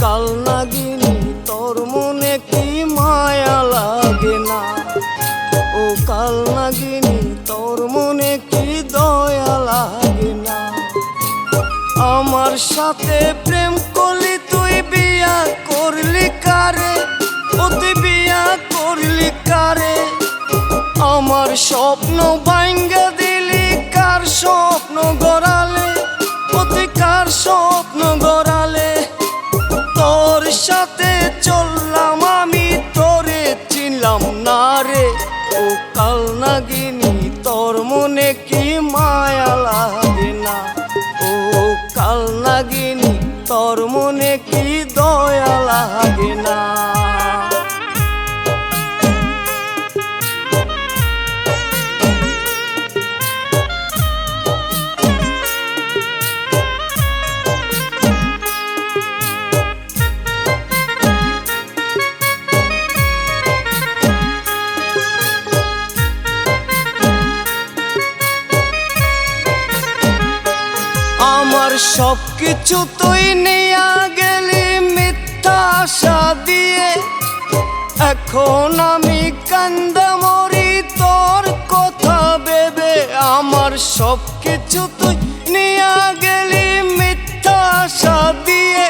কাল নাগিনী তোর মনে কি মায়া লাগে না, ও কাল নাগিনী তোর মনে কি দয়া লাগে না। আমার সাথে প্রেম করলি তুই বিয়া করলি কারে, ও তুই বিয়া করলি কারে। আমার স্বপ্ন ভাঙ্গা দিলি কার স্বপ্ন গড়ালে, ও তুই কার স্বপ্ন গড়ালে। তোর সাথে চললাম আমি তোরে চিনলাম না রে, ও কাল নাগিনী তোর মনে কি মায়া লাগে না, ও কাল নাগিনী তোর মনে কি দয়া লাগে না। আমার সব কিছু তুই নিয়া গেলি মিথ্যা আশা দিয়ে, এখন আমি কান্দা মরি তোর কথা ভেবে। আমার সব কিছু তুই নিয়া গেলি মিথ্যা আশা দিয়ে,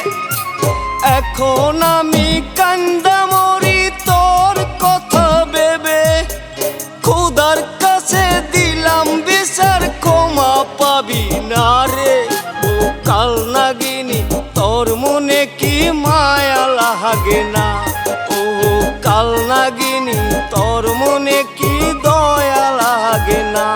এখন আমি কান্দা মরি তোর কথা ভেবে। খোদার কাছে দিলাম বিচার ক্ষমা পাবি না রে, ও কাল নাগিনী তোর মনে কি মায়া লাগে না, ও কাল নাগিনী তোর মনে কি দয়া লাগে না।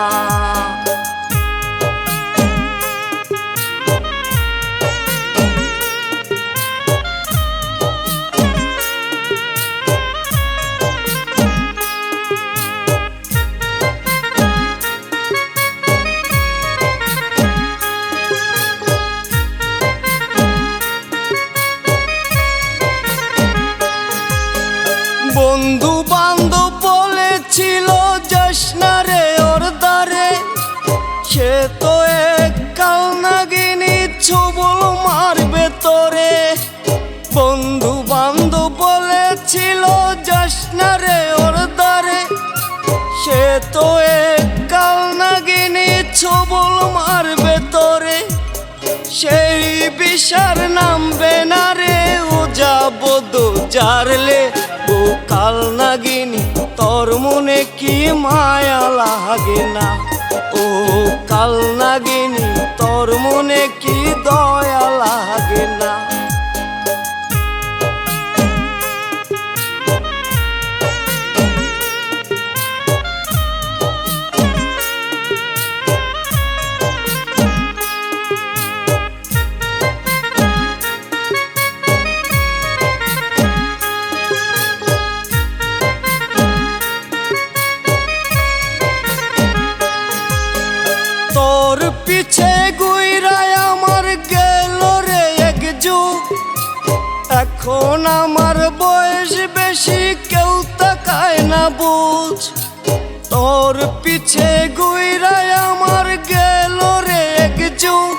বন্ধু বান্ধব বলেছিল যাস না রে ওর দ্বারে, সে তো এক কাল নাগিনী ছবল মারবে তোরে। বন্ধু বান্ধব বলেছিল যাস না রে ওর দ্বারে, সে তো এক কাল নাগিনী ছবল মারবে তোরে। সেই বিষার নামবে না রে ও যাব জারলে, ও কাল নাগিনী তোর মনে কি মায়া লাগে না, ও কাল নাগিনী তোর মনে কি দয়া লাগে না। তোর পিছে গুইরায় আমার গেল রে এক যুগ, এখন আমার বয়স বেশি কেউ তাকায় না বুঝ। তোর পিছে গুইরায় আমার গেল রে এক যুগ,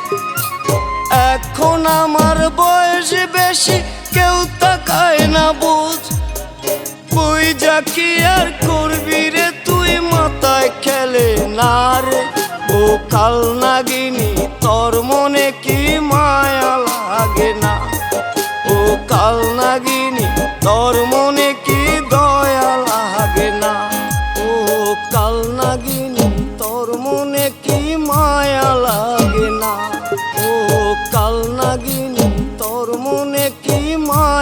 এখন আমার বয়স বেশি কেউ তাকায় না বুঝ। তুই যা কি আর করবি রে তুই মাথায় খেলে না রে, ও কাল নাগিনী তোর মনে কি মায়া লাগে না, ও কাল নাগিনী তোর মনে কি দয়া লাগে না, ও কাল নাগিনী তোর মনে কি মায়া লাগে না, ও কাল নাগিনী তোর মনে কি মায়া